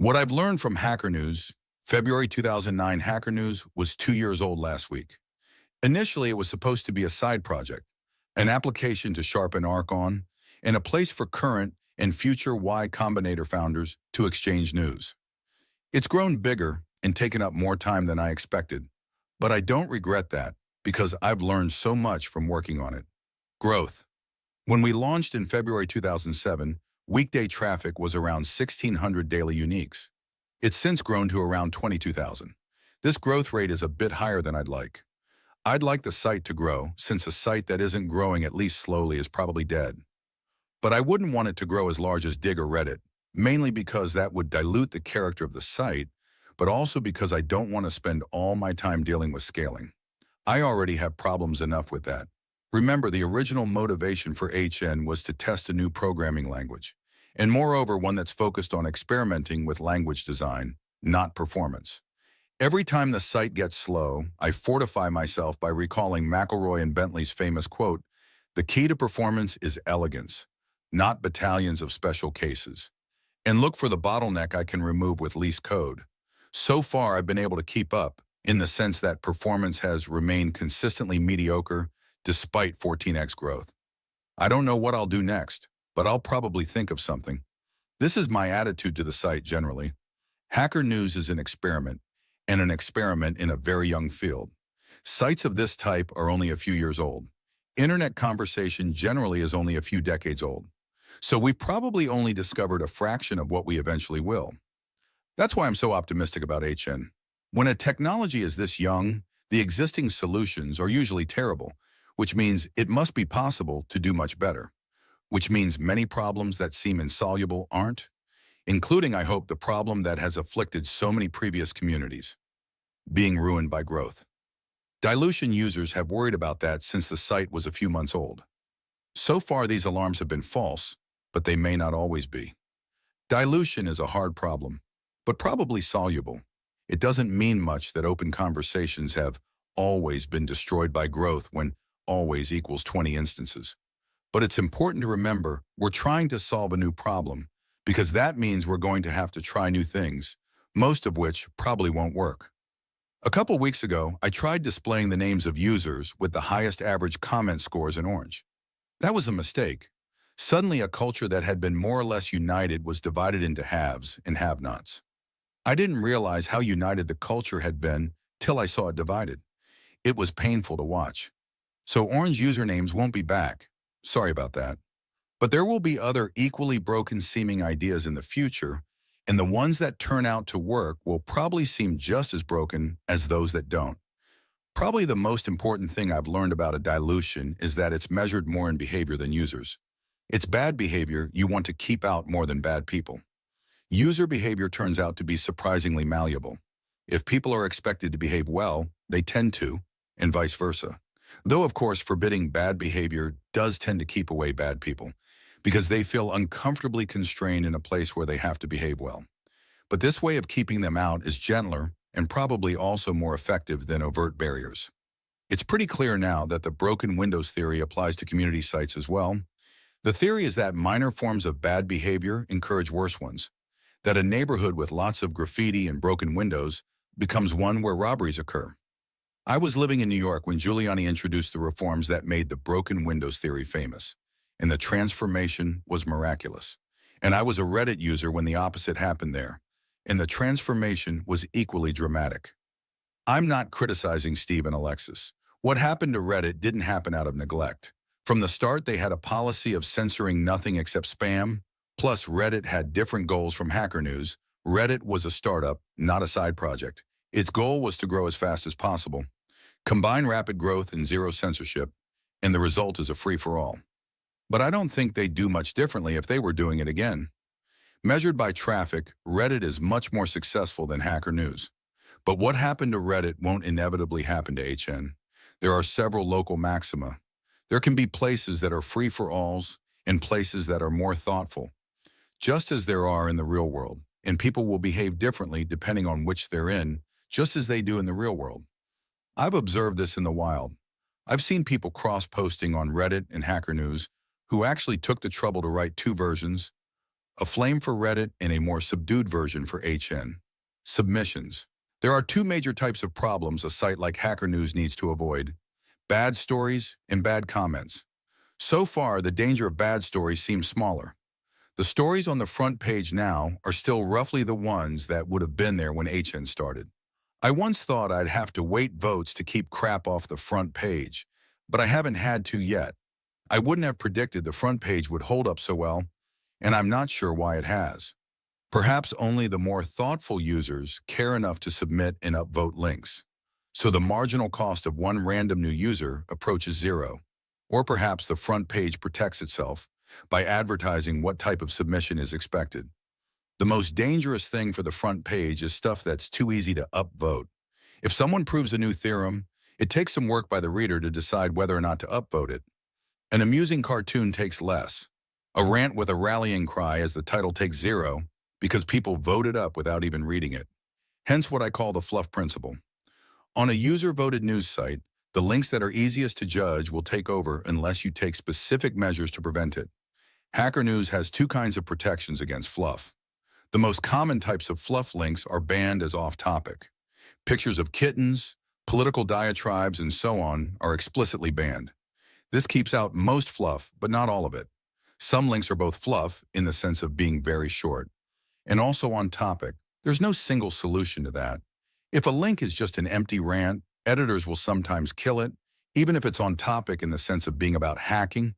What I've learned from Hacker News, February 2009 Hacker News was 2 years old last week. Initially, it was supposed to be a side project, an application to sharpen Archon, and a place for current and future Y Combinator founders to exchange news. It's grown bigger and taken up more time than I expected, but I don't regret that because I've learned so much from working on it. Growth. When we launched in February 2007, weekday traffic was around 1,600 daily uniques. It's since grown to around 22,000. This growth rate is a bit higher than I'd like. I'd like the site to grow, since a site that isn't growing at least slowly is probably dead. But I wouldn't want it to grow as large as Digg or Reddit, mainly because that would dilute the character of the site, but also because I don't want to spend all my time dealing with scaling. I already have problems enough with that. Remember, the original motivation for HN was to test a new programming language, and moreover one that's focused on experimenting with language design, not performance. Every time the site gets slow, I fortify myself by recalling McElroy and Bentley's famous quote, "The key to performance is elegance, not battalions of special cases." And look for the bottleneck I can remove with least code. So far, I've been able to keep up, in the sense that performance has remained consistently mediocre despite 14x growth. I don't know what I'll do next, but I'll probably think of something. This is my attitude to the site generally. Hacker News is an experiment, and an experiment in a very young field. Sites of this type are only a few years old. Internet conversation generally is only a few decades old. So we've probably only discovered a fraction of what we eventually will. That's why I'm so optimistic about HN. When a technology is this young, the existing solutions are usually terrible, which means it must be possible to do much better, which means many problems that seem insoluble aren't, including, I hope, the problem that has afflicted so many previous communities, being ruined by growth. Dilution users have worried about that since the site was a few months old. So far, these alarms have been false, but they may not always be. Dilution is a hard problem, but probably soluble. It doesn't mean much that open conversations have always been destroyed by growth when always equals 20 instances. But it's important to remember we're trying to solve a new problem, because that means we're going to have to try new things, most of which probably won't work. A couple weeks ago, I tried displaying the names of users with the highest average comment scores in orange. That was a mistake. Suddenly, a culture that had been more or less united was divided into haves and have-nots. I didn't realize how united the culture had been till I saw it divided. It was painful to watch. So orange usernames won't be back. Sorry about that. But there will be other equally broken-seeming ideas in the future, and the ones that turn out to work will probably seem just as broken as those that don't. Probably the most important thing I've learned about a dilution is that it's measured more in behavior than users. It's bad behavior you want to keep out more than bad people. User behavior turns out to be surprisingly malleable. If people are expected to behave well, they tend to, and vice versa. Though, of course, forbidding bad behavior does tend to keep away bad people, because they feel uncomfortably constrained in a place where they have to behave well. But this way of keeping them out is gentler and probably also more effective than overt barriers. It's pretty clear now that the broken windows theory applies to community sites as well. The theory is that minor forms of bad behavior encourage worse ones, that a neighborhood with lots of graffiti and broken windows becomes one where robberies occur. I was living in New York when Giuliani introduced the reforms that made the broken windows theory famous, and the transformation was miraculous. And I was a Reddit user when the opposite happened there, and the transformation was equally dramatic. I'm not criticizing Steve and Alexis. What happened to Reddit didn't happen out of neglect. From the start, they had a policy of censoring nothing except spam, plus Reddit had different goals from Hacker News. Reddit was a startup, not a side project. Its goal was to grow as fast as possible. Combine rapid growth and zero censorship, and the result is a free-for-all. But I don't think they'd do much differently if they were doing it again. Measured by traffic, Reddit is much more successful than Hacker News. But what happened to Reddit won't inevitably happen to HN. There are several local maxima. There can be places that are free-for-alls and places that are more thoughtful, just as there are in the real world, and people will behave differently depending on which they're in, just as they do in the real world. I've observed this in the wild. I've seen people cross-posting on Reddit and Hacker News who actually took the trouble to write two versions, a flame for Reddit and a more subdued version for HN. Submissions. There are two major types of problems a site like Hacker News needs to avoid: bad stories and bad comments. So far, the danger of bad stories seems smaller. The stories on the front page now are still roughly the ones that would have been there when HN started. I once thought I'd have to wait votes to keep crap off the front page, but I haven't had to yet. I wouldn't have predicted the front page would hold up so well, and I'm not sure why it has. Perhaps only the more thoughtful users care enough to submit and upvote links, so the marginal cost of one random new user approaches zero. Or perhaps the front page protects itself by advertising what type of submission is expected. The most dangerous thing for the front page is stuff that's too easy to upvote. If someone proves a new theorem, it takes some work by the reader to decide whether or not to upvote it. An amusing cartoon takes less. A rant with a rallying cry as the title takes zero because people voted up without even reading it. Hence what I call the fluff principle. On a user-voted news site, the links that are easiest to judge will take over unless you take specific measures to prevent it. Hacker News has two kinds of protections against fluff. The most common types of fluff links are banned as off-topic. Pictures of kittens, political diatribes, and so on are explicitly banned. This keeps out most fluff, but not all of it. Some links are both fluff, in the sense of being very short, and also on topic. There's no single solution to that. If a link is just an empty rant, editors will sometimes kill it, even if it's on topic in the sense of being about hacking,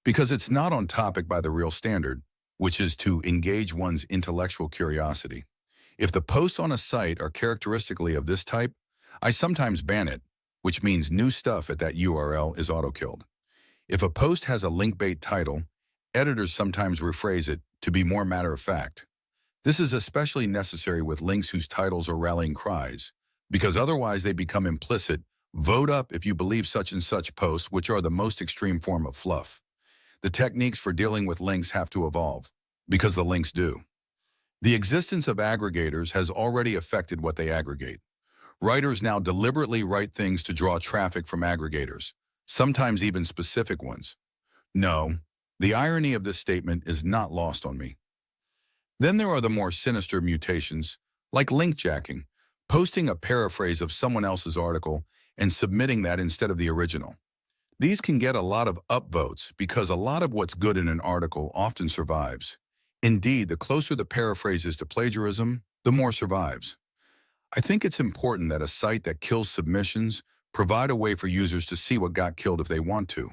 because it's not on topic by the real standard, which is to engage one's intellectual curiosity. If the posts on a site are characteristically of this type, I sometimes ban it, which means new stuff at that URL is auto-killed. If a post has a link-bait title, editors sometimes rephrase it to be more matter-of-fact. This is especially necessary with links whose titles are rallying cries, because otherwise they become implicit, vote up if you believe such and such posts, which are the most extreme form of fluff. The techniques for dealing with links have to evolve, because the links do. The existence of aggregators has already affected what they aggregate. Writers now deliberately write things to draw traffic from aggregators, sometimes even specific ones. No, the irony of this statement is not lost on me. Then there are the more sinister mutations, like link jacking, posting a paraphrase of someone else's article and submitting that instead of the original. These can get a lot of upvotes because a lot of what's good in an article often survives. Indeed, the closer the paraphrase is to plagiarism, the more survives. I think it's important that a site that kills submissions provide a way for users to see what got killed if they want to.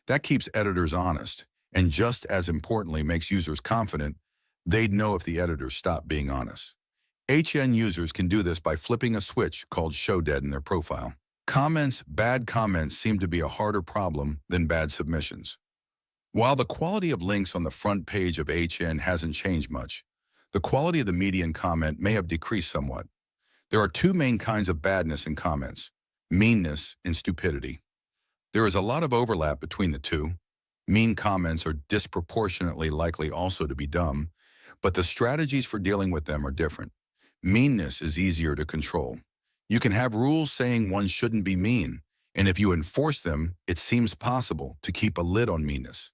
That keeps editors honest, and just as importantly makes users confident they'd know if the editors stopped being honest. HN users can do this by flipping a switch called Show Dead in their profile. Bad comments seem to be a harder problem than bad submissions. While the quality of links on the front page of HN hasn't changed much, the quality of the median comment may have decreased somewhat. There are two main kinds of badness in comments: meanness and stupidity. There is a lot of overlap between the two. Mean comments are disproportionately likely also to be dumb, but the strategies for dealing with them are different. Meanness is easier to control. You can have rules saying one shouldn't be mean, and if you enforce them, it seems possible to keep a lid on meanness.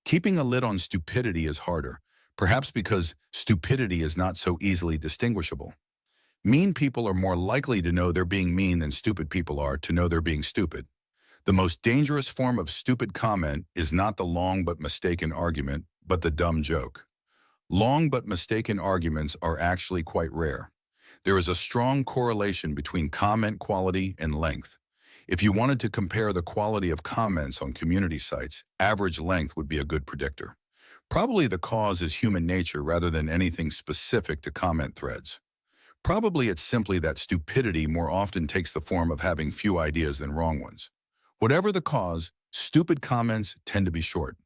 Keeping a lid on stupidity is harder, perhaps because stupidity is not so easily distinguishable. Mean people are more likely to know they're being mean than stupid people are to know they're being stupid. The most dangerous form of stupid comment is not the long but mistaken argument, but the dumb joke. Long but mistaken arguments are actually quite rare. There is a strong correlation between comment quality and length. If you wanted to compare the quality of comments on community sites, average length would be a good predictor. Probably the cause is human nature rather than anything specific to comment threads. Probably it's simply that stupidity more often takes the form of having few ideas than wrong ones. Whatever the cause, stupid comments tend to be short.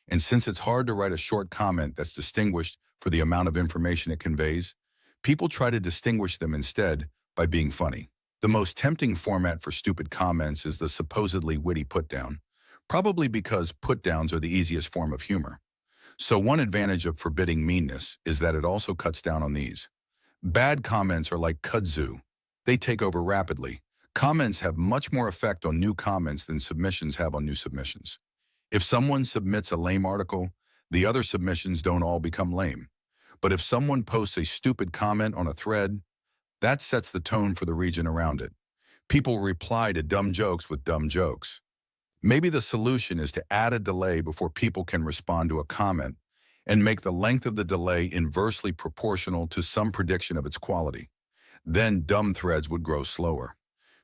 And since it's hard to write a short comment that's distinguished for the amount of information it conveys, people try to distinguish them instead by being funny. The most tempting format for stupid comments is the supposedly witty put-down, probably because put-downs are the easiest form of humor. So one advantage of forbidding meanness is that it also cuts down on these. Bad comments are like kudzu. They take over rapidly. Comments have much more effect on new comments than submissions have on new submissions. If someone submits a lame article, The other submissions don't all become lame. But if someone posts a stupid comment on a thread, that sets the tone for the region around it. People reply to dumb jokes with dumb jokes. Maybe the solution is to add a delay before people can respond to a comment and make the length of the delay inversely proportional to some prediction of its quality. Then dumb threads would grow slower.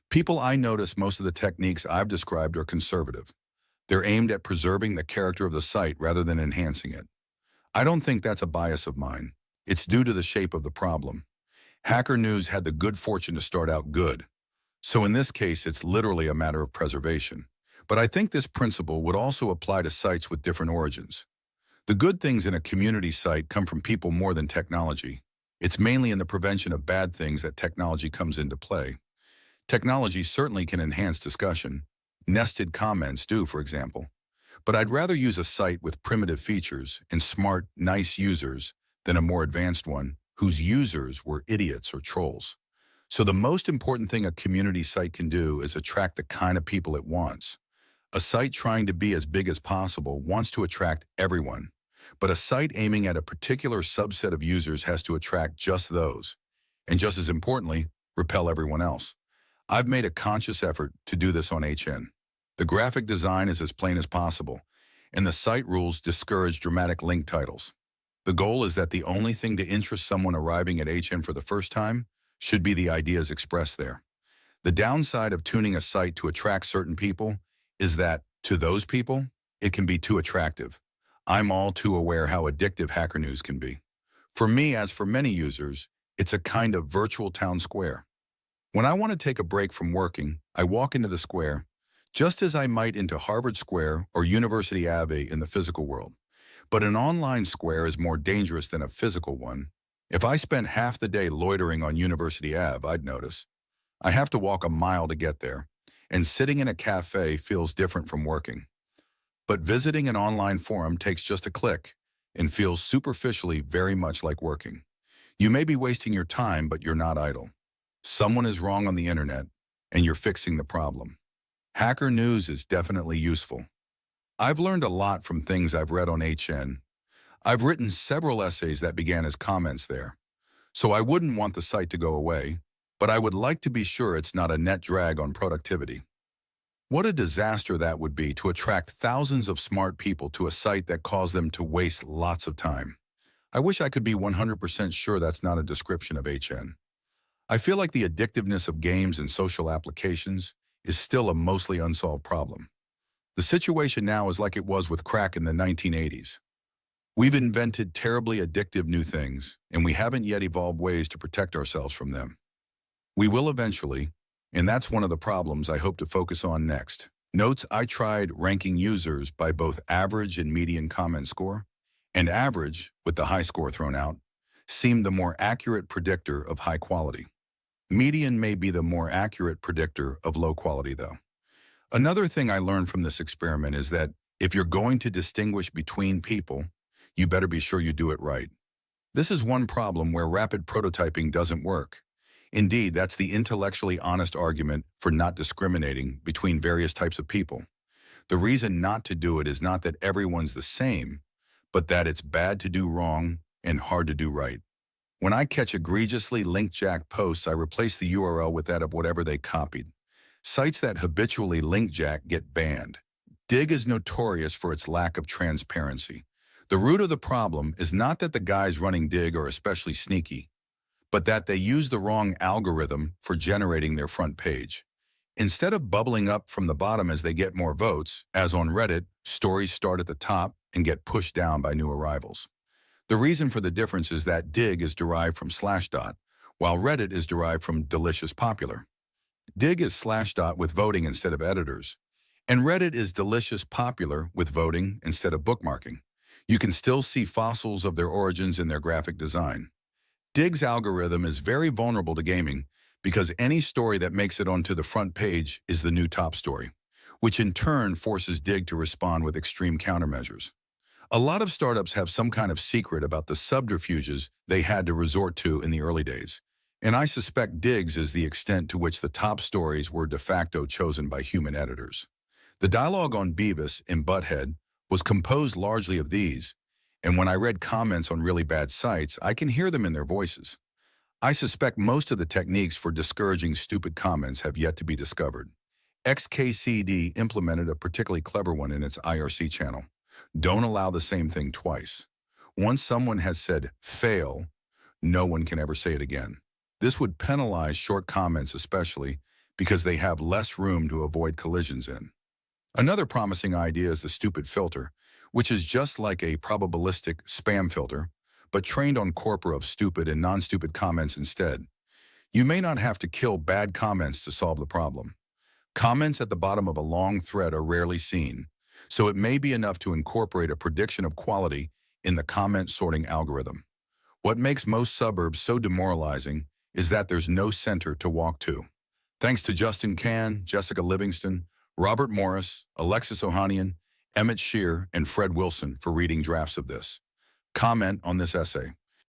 People I notice most of the techniques I've described are conservative. They're aimed at preserving the character of the site rather than enhancing it. I don't think that's a bias of mine. It's due to the shape of the problem. Hacker News had the good fortune to start out good. So in this case, it's literally a matter of preservation. But I think this principle would also apply to sites with different origins. The good things in a community site come from people more than technology. It's mainly in the prevention of bad things that technology comes into play. Technology certainly can enhance discussion. Nested comments do, for example. But I'd rather use a site with primitive features and smart, nice users than a more advanced one whose users were idiots or trolls. So the most important thing a community site can do is attract the kind of people it wants. A site trying to be as big as possible wants to attract everyone, but a site aiming at a particular subset of users has to attract just those, and just as importantly, repel everyone else. I've made a conscious effort to do this on HN. The graphic design is as plain as possible, and the site rules discourage dramatic link titles. The goal is that the only thing to interest someone arriving at HN for the first time should be the ideas expressed there. The downside of tuning a site to attract certain people is that, to those people, it can be too attractive. I'm all too aware how addictive Hacker News can be. For me, as for many users, it's a kind of virtual town square. When I want to take a break from working, I walk into the square, just as I might into Harvard Square or University Ave in the physical world. But an online square is more dangerous than a physical one. If I spent half the day loitering on University Ave, I'd notice. I have to walk a mile to get there, and sitting in a cafe feels different from working. But visiting an online forum takes just a click and feels superficially very much like working. You may be wasting your time, but you're not idle. Someone is wrong on the internet, and you're fixing the problem. Hacker News is definitely useful. I've learned a lot from things I've read on HN. I've written several essays that began as comments there. So I wouldn't want the site to go away, but I would like to be sure it's not a net drag on productivity. What a disaster that would be to attract thousands of smart people to a site that caused them to waste lots of time. I wish I could be 100% sure that's not a description of HN. I feel like the addictiveness of games and social applications is still a mostly unsolved problem. The situation now is like it was with crack in the 1980s. We've invented terribly addictive new things, and we haven't yet evolved ways to protect ourselves from them. We will eventually, and that's one of the problems I hope to focus on next. Notes I tried ranking users by both average and median comment score, and average, with the high score thrown out, seemed the more accurate predictor of high quality. Median may be the more accurate predictor of low quality, though. Another thing I learned from this experiment is that if you're going to distinguish between people, you better be sure you do it right. This is one problem where rapid prototyping doesn't work. Indeed, that's the intellectually honest argument for not discriminating between various types of people. The reason not to do it is not that everyone's the same, but that it's bad to do wrong and hard to do right. When I catch egregiously link-jacked posts, I replace the URL with that of whatever they copied. Sites that habitually link-jack get banned. Digg is notorious for its lack of transparency. The root of the problem is not that the guys running Digg are especially sneaky, but that they use the wrong algorithm for generating their front page. Instead of bubbling up from the bottom as they get more votes, as on Reddit, stories start at the top and get pushed down by new arrivals. The reason for the difference is that Digg is derived from Slashdot, while Reddit is derived from Delicious Popular. Digg is Slashdot with voting instead of editors, and Reddit is Delicious Popular with voting instead of bookmarking. You can still see fossils of their origins in their graphic design. Digg's algorithm is very vulnerable to gaming because any story that makes it onto the front page is the new top story, which in turn forces Digg to respond with extreme countermeasures. A lot of startups have some kind of secret about the subterfuges they had to resort to in the early days, and I suspect Digg's is the extent to which the top stories were de facto chosen by human editors. The dialogue on Beavis and Butthead was composed largely of these, And when I read comments on really bad sites, I can hear them in their voices. I suspect most of the techniques for discouraging stupid comments have yet to be discovered. XKCD implemented a particularly clever one in its IRC channel. Don't allow the same thing twice. Once someone has said fail, no one can ever say it again. This would penalize short comments especially because they have less room to avoid collisions in. Another promising idea is the stupid filter, which is just like a probabilistic spam filter, but trained on corpora of stupid and non-stupid comments instead. You may not have to kill bad comments to solve the problem. Comments at the bottom of a long thread are rarely seen, so it may be enough to incorporate a prediction of quality in the comment sorting algorithm. What makes most suburbs so demoralizing is that there's no center to walk to. Thanks to Justin Kan, Jessica Livingston, Robert Morris, Alexis Ohanian, Emmett Shear, and Fred Wilson for reading drafts of this. Comment on this essay.